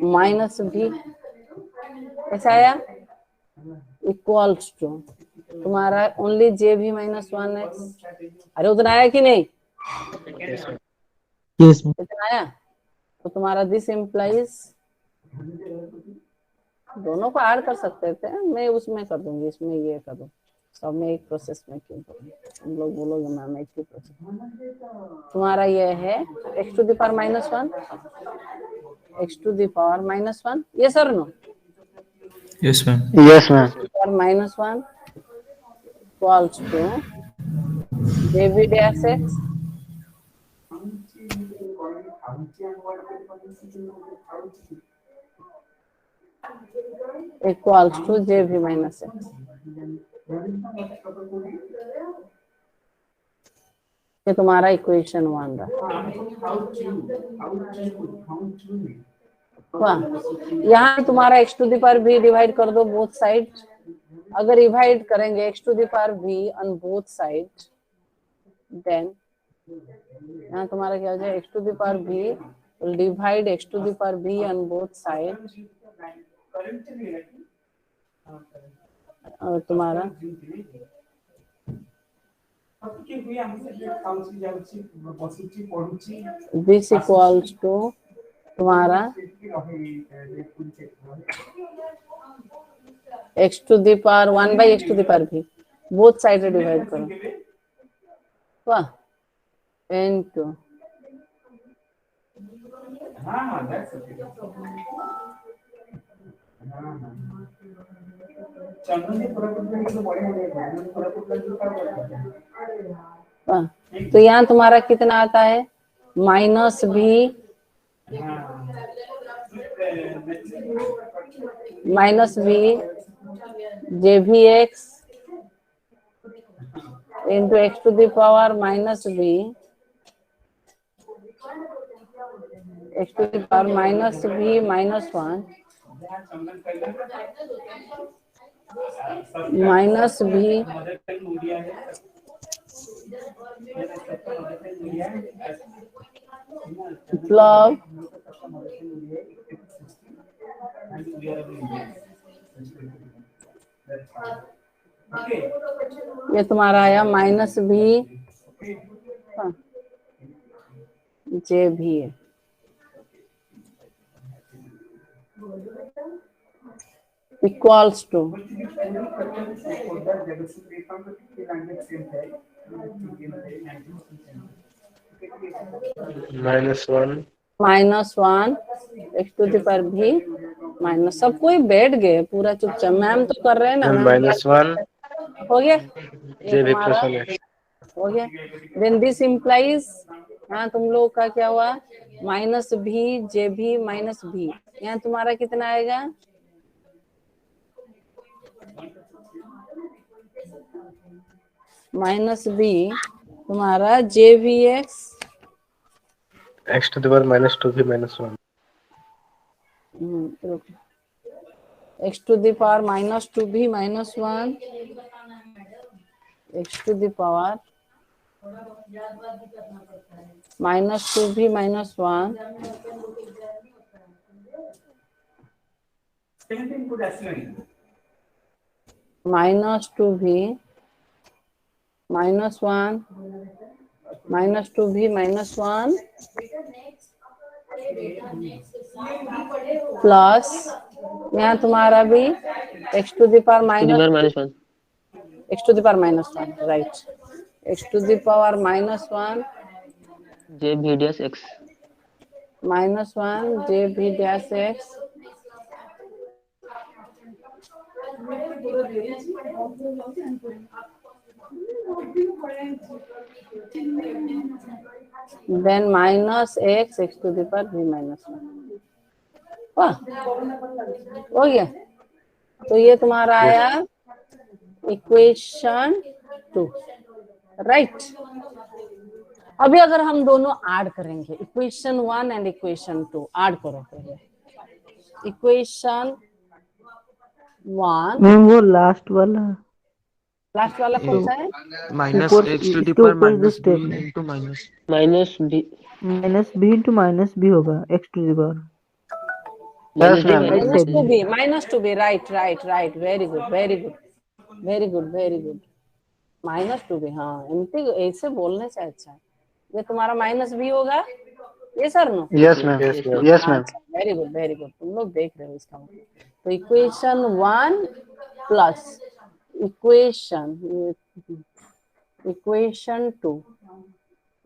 माइनस v, ऐसा आया, इक्वल्स टू तुम्हारा ओनली जे भी माइनस 1x। अरे उतना आया कि नहीं, Yes, ma'am. Yes, ma'am. इतना आया। तो तुम्हारा दिस इम्प्लाइज, दोनों को ऐड कर सकते थे, मैं उसमें कर दूंगी, इसमें ये कर दूं, सब में एक प्रोसेस में क्यों करूं, तुम लोग बोलोगे मैम एक ही प्रोसेस। तुम्हारा ये है x to the power minus 1, x to the power minus 1, ये sir no, Yes, ma'am. Yes, ma'am. Power minus 1 equals to J भी dash x equals to J भी माइनस एक्स। ये तुम्हारा इक्वेशन 1 रहा। वाह, यहाँ तुम्हारा x to the power v divide कर दो बोथ साइड। अगर डिवाइड करेंगे x to the power v on both side, then यहाँ तुम्हारा क्या हो जाए, x to the power v will divide x to the power v on both sides, और तुम्हारा this equals to तुम्हारा x to the power 1 by x to the power v, both sides divide करो, वाह, into तो यहाँ तुम्हारा कितना आता है, माइनस भी जे भी x into x to the power minus B x to the power minus b minus 1 minus b plus ये तुम्हारा आया माइनस भी जे भी है, equals to -1 x to the power b minus, सब कोई बैठ गए पूरा चुपचाप, मैम तो कर रहे हैं ना, -1 हो गया, जे भी प्लस 1 हो गया। देन दिस इम्प्लाइज, यहाँ तुम लोग का क्या हुआ, माइनस भी जे भी माइनस भी, यहाँ तुम्हारा कितना आएगा, माइनस बी तुम्हारा J v x to the power -2v -1 x to the power -2v -1 x to the power -2v -1 -2v -1 -2b -1 plus यहाँ तुम्हारा भी x to the power -1 x to the power -1, right, x to the power -1 J भी dash x -1 J भी dash x then -x to the power v -1। वाह, हो गया। तो ये तुम्हारा आया इक्वेशन 2, राइट। अभी अगर हम दोनों ऐड करेंगे इक्वेशन 1 एंड इक्वेशन 2, ऐड करो पहले इक्वेशन 1। मैम वो लास्ट वाला कौन सा है? माइनस ऊपर एक्स टू द इसके पावर ऊपर जो माइनस स्टेप बी में into minus -b -b × -b होगा x to the power minus right -b side में। -2b, right, very good, -2b, हाँ एमपी ऐसे बोलने से अच्छा है। ये तुम्हारा -b होगा, ये sir no, Yes, ma'am. Yes, ma'am. Very good, तुम लोग देख रहे हो इसका मतलब। तो equation 1 plus equation 2,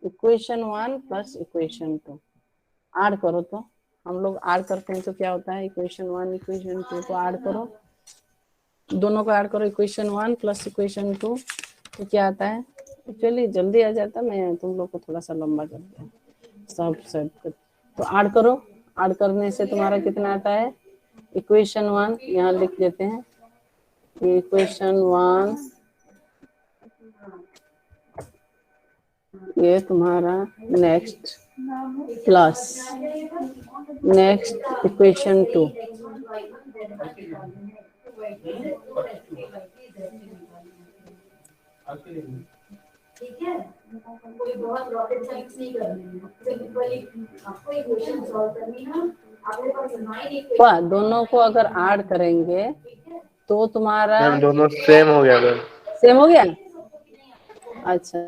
equation 1 plus equation 2 add करो। तो हम लोग ऐड करते हैं तो क्या होता है, इक्वेशन 1 इक्वेशन 2 को ऐड करो, दोनों को ऐड करो, इक्वेशन 1 प्लस इक्वेशन 2 तो क्या आता है। एक्चुअली जल्दी आ जाता, मैं तुम लोग को थोड़ा सा लंबा कर दिया सब तो ऐड करो। ऐड करने से तुम्हारा कितना आता है, इक्वेशन 1 यहाँ लिख देते हैं, इक्वेशन 1 ये तुम्हारा नेक्स्ट प्लस नेक्स्ट इक्वेशन 2 ठीक है, कोई बहुत रॉकेट साइंस नहीं करनी है, सिंपली आपको इक्वेशन सॉल्व करनी है। आपके पास 9 इक्वेशन, दोनों को अगर ऐड करेंगे तो तुम्हारा मैम दोनों सेम हो गया मैम। सेम हो गया। अच्छा,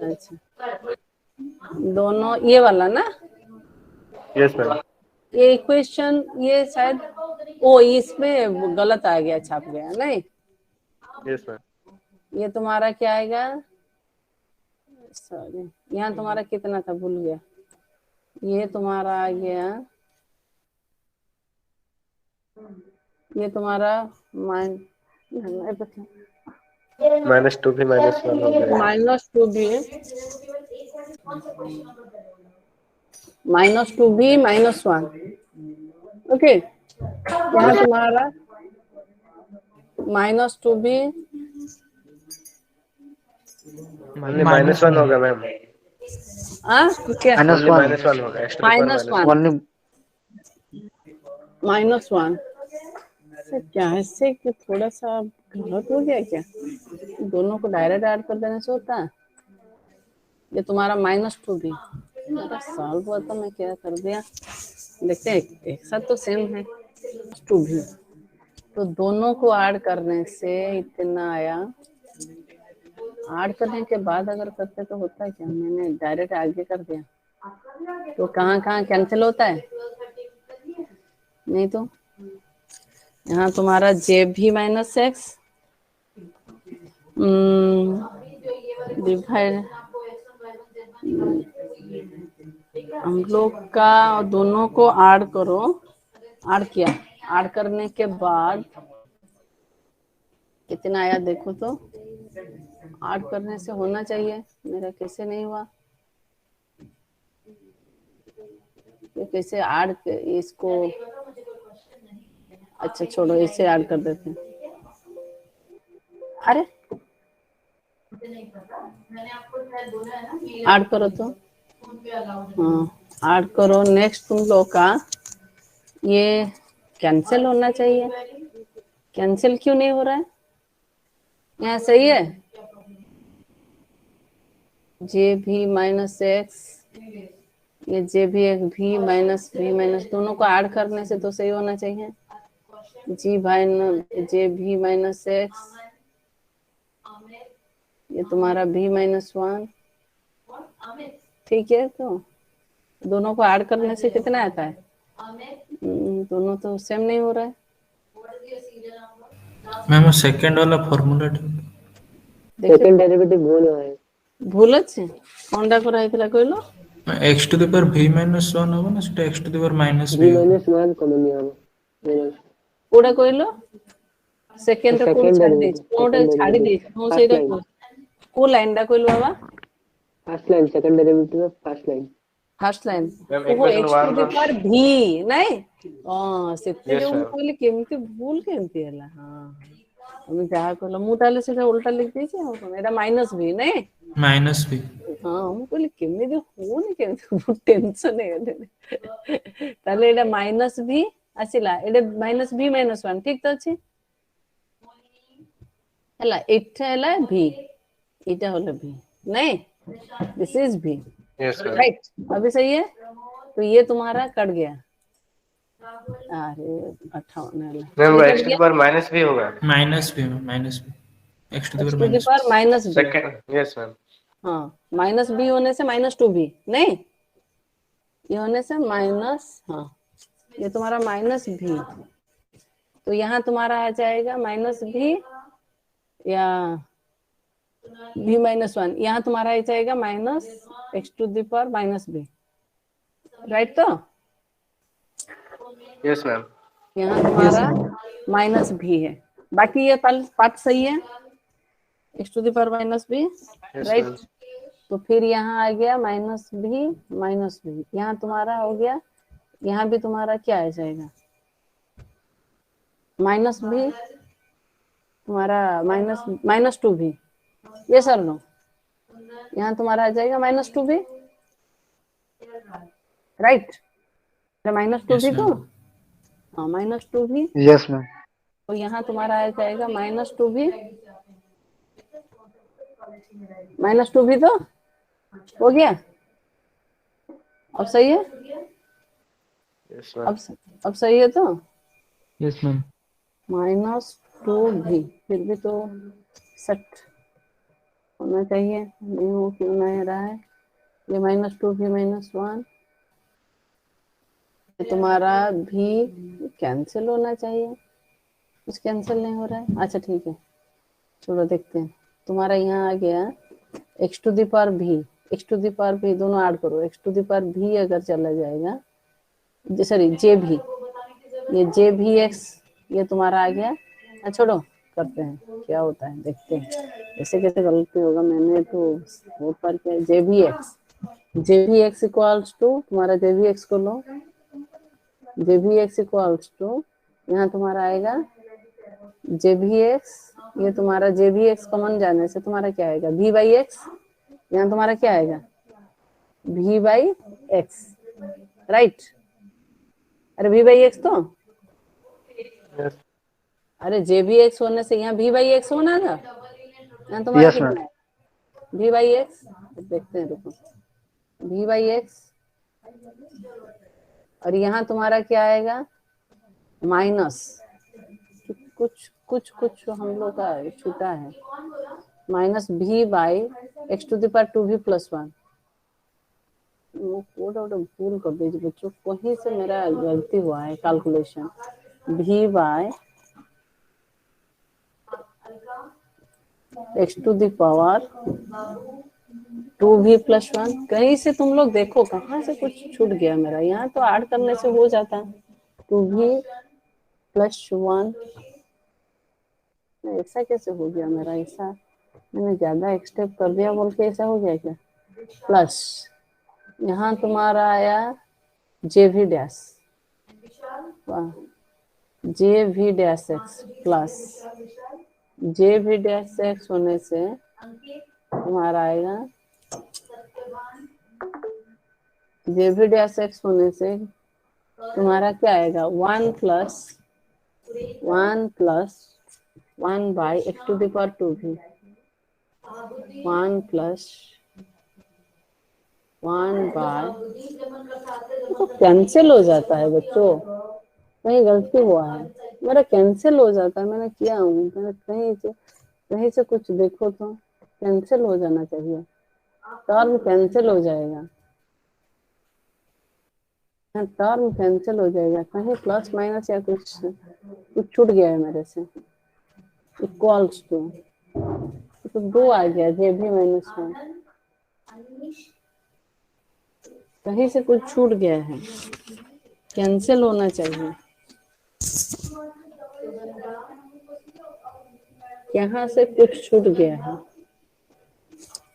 दोनों ये वाला ना, यस मैम। ये इक्वेशन ये शायद ओ इसमें गलत आ गया, छाप गया नहीं। Yes ma'am. ये तुम्हारा क्या आएगा, सॉरी यहाँ तुम्हारा कितना था भूल गया, ये तुम्हारा आ गया, ये तुम्हारा -2b -1 हो गया। -2b -1, okay. यहाँ तुम्हारा -2b -1 होगा मैम। क्या -1 होगा, x to the power -1 क्या है कि थोड़ा सा गलत हो गया क्या, दोनों को डायरेक्ट ऐड कर देने से होता है। ये तुम्हारा -2b मेरा सॉल्व हुआ था, मैं क्या कर दिया, देखते हैं एक साथ तो सेम है 2b। तो दोनों को ऐड करने से इतना आया, ऐड करने के बाद अगर करते तो होता है क्या, मैंने डायरेक्ट आगे कर दिया तो कहाँ कैंसिल होता है, नहीं तो यहाँ तुम्हारा जे भी -x डिवाइड हम लोग का, दोनों को ऐड करो, ऐड किया, ऐड करने के बाद कितना आया देखो तो, ऐड करने से होना चाहिए, मेरा कैसे नहीं हुआ, तो कैसे ऐड इसको, अच्छा छोड़ो इसे ऐड कर देते हैं। अरे ऐड करो तो, हाँ ऐड करो। नेक्स्ट तुम लोग का ये कैंसिल होना चाहिए, कैंसिल क्यों नहीं हो रहा है, यहाँ सही है, जे भी -x ये जे भी एक भी -v दोनों को ऐड करने से तो सही होना चाहिए, जे भी -x ये तुम्हारा v -1 ठीक है, तो दोनों को ऐड करने से कितना आता है? दोनों तो सेम नहीं हो रहा है। मैम वो सेकंड वाला फॉर्मूला सेकंड डेरिवेटिव भूल है। भूल अच्छे कोनटा करा हैतला कहलो? x to the power v minus 1 होगा ना, सेटा x to the power minus v v होगा। माइनस 1 कॉमन नियम कोडा कहलो सेकंड रे कोन छाड़ दे, कोडा second छाड़ी दे, derivative. नो First सेटा line. को लाइन डा कहलो बाबा? First line second derivative first line. First line ma'am वो equation x to the 1 power v नहीं सेते Yes, जो ma'am. कहले केमती भूल केमती हला। हां हम जहा कहलो मु ताले सेटा उल्टा लिख देछे, हम एटा माइनस v नहीं माइनस v। हाँ हम कहले केमती होनी केमती टेंशन है ताले एटा माइनस v आसिला, एटा माइनस v माइनस 1 ठीक तो अछि हला, एटा हला v, एटा होला v नहीं, this is v yes ma'am right. अभी सही है, तो ये तुम्हारा कट गया। अरे 58 है मैम वो ये x कट टू गया द पावर माइनस भी होगा minus v x to the x power to the minus power minus b। Second yes ma'am हाँ माइनस b होने से माइनस 2b नहीं, ये होने से माइनस, हाँ ये तुम्हारा माइनस b, तो यहाँ तुम्हारा आ जाएगा माइनस b या b माइनस 1, यहाँ तुम्हारा आ जाएगा minus x to the power minus b right. तो यस मैम यहाँ तुम्हारा माइनस भी है, बाकी ये पार्ट सही है, x to the power minus b right. तो फिर यहाँ आ गया माइनस भी, यहाँ तुम्हारा हो गया, यहाँ भी तुम्हारा क्या आ जाएगा माइनस भी, तुम्हारा माइनस 2 भी, ये सर नो, यहाँ तुम्हारा आ जाएगा माइनस 2 भी राइट, माइनस 2 भी तो हाँ माइनस 2 भी यस मैम तो यहाँ तुम्हारा आ जाएगा माइनस 2 भी, माइनस 2 भी तो हो गया। अब सही है, यस मैम अब सही है तो यस मैम। माइनस 2 भी फिर भी तो सेट होना चाहिए, नहीं हो क्यों नहीं रहा है ये माइनस 2 भी माइनस 1, तुम्हारा भी कैंसिल होना चाहिए, कुछ कैंसिल नहीं हो रहा है। अच्छा ठीक है चलो देखते हैं, तुम्हारा यहाँ आ गया x टू द पावर भी, दोनों ऐड करो, x टू द पावर भी अगर चला जाएगा, सॉरी जे भी, ये जे भी x ये तुम्हारा आ गया। छोड़ो करते हैं क्या होता है देखते हैं, ऐसे कैसे गलती होगा, मैंने तो बहुत बार किया। जे भी एक्स इक्वल्स टू तुम्हारा जे भी एक्स को लो, जे भी एक्स इक्वल्स टू यहाँ तुम्हारा आएगा जे भी एक्स, ये तुम्हारा जे भी एक्स कॉमन जाने से तुम्हारा क्या आएगा v बाई एक्स, यहाँ तुम्हारा क्या आएगा v बाई एक्स राइट। अरे v बाई एक्स तो यस अरे जे भी एक्स होने से यहाँ v बाई एक्स होना था, यहाँ तुम्हारा Yes, कितना ma'am. है v बाई एक्स, देखते हैं रुको, v बाई एक्स और यहाँ तुम्हारा क्या आएगा माइनस, कुछ हम लोग का छूटा है, minus b by x to the power 2v plus 1, वो कोड आउट भूल कर दीजिए बच्चों, वहीं से मेरा गलती हुआ है calculation, b by x to the power 2v plus 1, कहीं से तुम लोग देखो कहाँ से कुछ छूट गया मेरा, यहाँ तो ऐड करने से हो जाता 2v प्लस 1, ऐसा कैसे हो गया मेरा, ऐसा मैंने ज्यादा एक्सटेप कर दिया बोल के ऐसा हो गया क्या, प्लस यहाँ तुम्हारा आया जे भी डैश, जे भी डैश एक्स प्लस जे भी डैश एक्स होने से तुम्हारा आएगा, जे भी डैश एक्स होने से तुम्हारा क्या आएगा 1 plus 1 by x to the power 2v, 1 plus 1 by, तो कैंसिल हो जाता है बच्चों, कहीं गलती हुआ है मेरा, कैंसिल हो जाता है, मैंने किया हूँ, मैंने कहीं से कुछ देखो तो कैंसिल हो जाना चाहिए, टर्म कैंसिल हो जाएगा, टर्म कैंसिल हो जाएगा, कहीं प्लस माइनस या कुछ छूट गया है मेरे से। इक्वल्स टू तो 2 आ गया, जे भी -1, कहीं से कुछ छूट गया है, कैंसिल होना चाहिए। यहाँ से कुछ छूट गया है,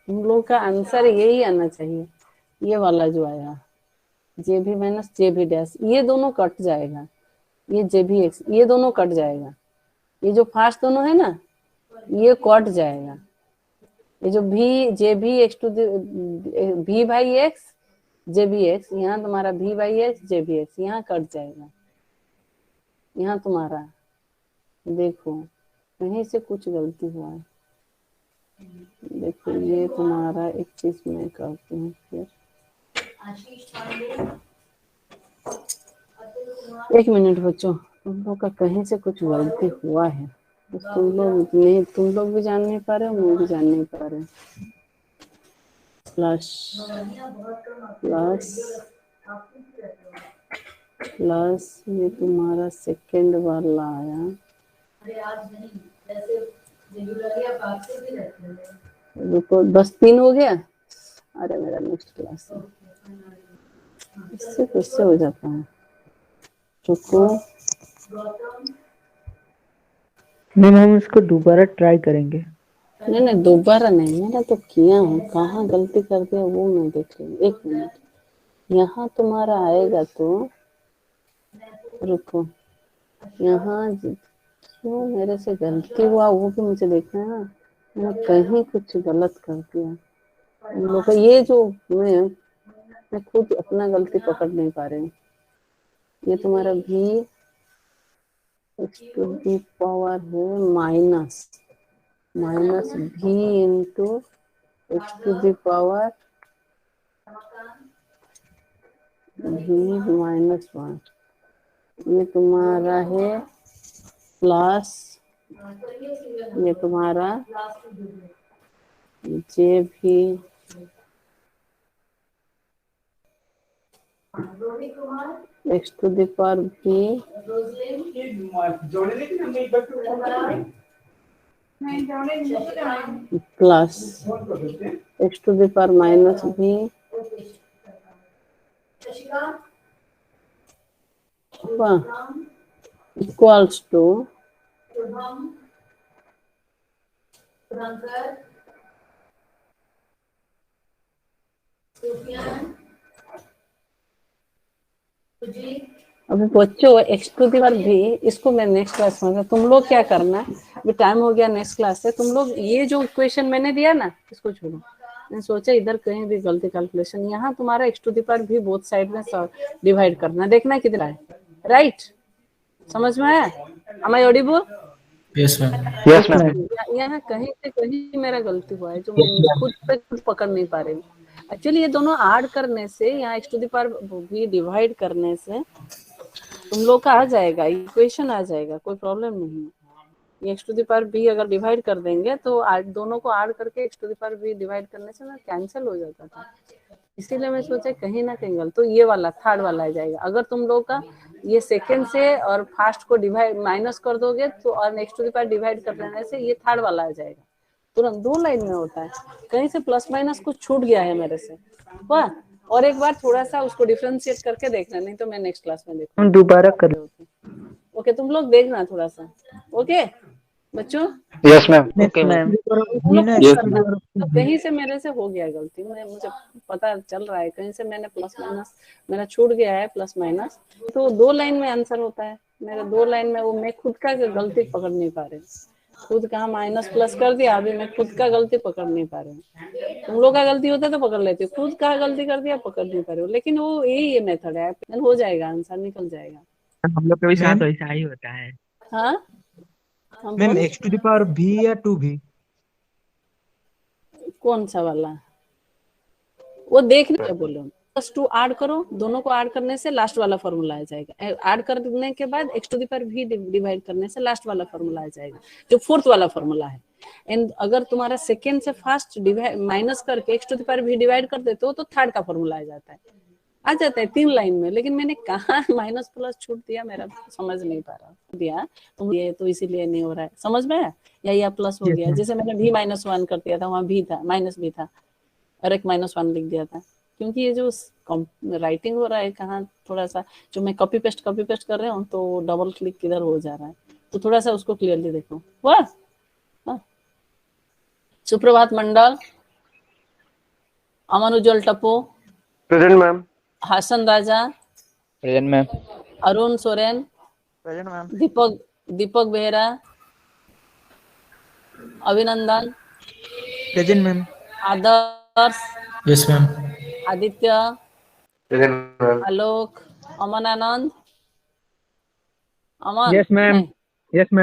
हम लोग का आंसर यही आना चाहिए, ये वाला जो आया जे भी माइनस जे भी डैश, ये दोनों कट जाएगा, ये जे भी एक्स, ये दोनों कट जाएगा, ये जो फास्ट दोनों है ना ये कट जाएगा, ये जो भी जे भी एक्स टू भी बाई एक्स जे भी एक्स, यहाँ तुम्हारा भी बाई एक्स जे भी एक्स, यहाँ कट जाएगा। यहाँ तुम्हारा देखो कहीं से कुछ गलती हुआ है, देखो ये तुम्हारा एक चीज मैं करती हूँ फिर, एक मिनट बच्चों, तुम लोग का कहीं से कुछ गलती हुआ है, तुम लोग भी जान नहीं पा रहे हो, मैं भी जान नहीं पा रहे। प्लस प्लस ये तुम्हारा सेकेंड वाला आया, रुको बस 3 हो गया। अरे मेरा नेक्स्ट क्लास है, इससे कैसे हो जाता है, रुको मैम हम इसको दोबारा ट्राई करेंगे। नहीं दोबारा नहीं, मेरा तो किया हूँ, कहाँ गलती कर दिया वो मैं देख लूँ। एक मिनट, यहाँ तुम्हारा आएगा तो रुको, यहाँ क्यों मेरे से गलती हुआ वो भी मुझे देखना है ना, मैंने कहीं कुछ गलत कर दिया। उन लोग का ये जो मैं खुद अपना गलती पकड़ नहीं पा रही हूँ। ये तुम्हारा b x to the power है minus b into x to the power b -1, ये तुम्हारा है प्लस, ये तुम्हारा जे भी x to the power b plus x to the power minus b equals to अभी बच्चों एक्स टू दी पावर भी, इसको मैं नेक्स्ट क्लास में, तुम लोग क्या करना, अभी टाइम हो गया नेक्स्ट क्लास से, तुम लोग ये जो इक्वेशन मैंने दिया ना इसको छोड़ो, मैंने सोचा इधर कहीं भी गलती कैलकुलेशन, यहाँ तुम्हारा एक्स टू दी पावर भी बोथ साइड में डिवाइड करना, देखना कितना है, राइट, समझ में आया? Am I audible? Yes ma'am. Yes ma'am. यहाँ कहीं से कहीं मेरा गलती हुआ है जो मैं खुद पे खुद पकड़ नहीं पा रही हूँ। एक्चुअली ये दोनों ऐड करने से, यहाँ एक्स टू दी पावर भी डिवाइड करने से तुम लोग का आ जाएगा, इक्वेशन आ जाएगा, कोई प्रॉब्लम नहीं है। ये एक्स टू दी पावर भी अगर डिवाइड कर देंगे तो दोनों को ऐड करके एक्स टू दी पावर भी डिवाइड करने से ना कैंसिल हो जाता था, इसीलिए मैं सोचा कहीं ना कहीं गलत, तो ये वाला थर्ड वाला आ जाएगा। अगर तुम लोग का ये सेकंड से और फर्स्ट को डिवाइड माइनस कर दोगे तो और next to the power divide कर देने से ये थर्ड वाला आ जाएगा, तुरंत 2 लाइन में होता है। कहीं से प्लस माइनस कुछ छूट गया है मेरे से, वाह, और एक बार थोड़ा सा उसको डिफरेंशिएट करके देखना, नहीं तो मैं नेक्स्ट क्लास में देखूंगा। हम दोबारा कर, ओके तुम लोग देखना थोड़ा सा, ओके बच्चों? Yes ma'am. Okay ma'am. कहीं से मेरे से हो गया गलती, मुझे पता चल रहा है कहीं से मैंने प्लस माइनस मेरा छूट गया है, प्लस माइनस, तो 2 लाइन में आंसर होता है मेरा, 2 लाइन में वो मैं खुद का गलती पकड़ नहीं पा रही, खुद कहाँ माइनस प्लस कर दिया, अभी मैं खुद का गलती पकड़ नहीं पा रही हूँ। तुम लोग का गलती होता है तो पकड़ लेती हो, खुद का गलती कर दिया पकड़ नहीं पा रही हो, लेकिन वो यही मेथड है, हो जाएगा, आंसर निकल जाएगा। हम लोग के भी साथ वैसा ही होता है। हाँ ma'am x to the power b या 2 भी, कौन सा वाला वो देखने बोलो, प्लस 2 ऐड करो, दोनों को ऐड करने से लास्ट वाला फॉर्मूला आ जाएगा, ऐड करने के बाद एक्स टू दी पावर भी डिवाइड करने से लास्ट वाला फॉर्मूला आ जाएगा, जो फोर्थ वाला फॉर्मूला है। एंड अगर तुम्हारा सेकेंड से फर्स्ट डिवाइड माइनस करके एक्स टू दी पावर भी डिवाइड कर देते हो तो थर्ड का फॉर्मूला आ जाता है। आ जाता है 3 लाइन में, लेकिन मैंने कहा माइनस प्लस छूट दिया, मेरा समझ नहीं पा रहा दिया तो ये तो इसीलिए नहीं हो रहा है, समझ में आया? या प्लस हो Yes, गया, ma'am. जैसे मैंने भी -1 कर दिया था, वहाँ भी था, माइनस भी था और एक -1 लिख दिया था, क्योंकि ये जो राइटिंग हो रहा है कहाँ थोड़ा सा, जो मैं कॉपी पेस्ट कर रही हूँ तो डबल क्लिक किधर हो जा रहा है, तो थोड़ा सा उसको क्लियरली देखो। वाह, Suprabhat Mandal, Aman Ujjwal Tappu, present ma'am. Hasan Raja, present ma'am. Arun Soren, present ma'am. Deepak Behera, Abhinandan, present ma'am. Adarsh, yes ma'am. Aditya, present ma'am. Alok, Aman Anand, Aman yes ma'am. नहीं, यस मैम।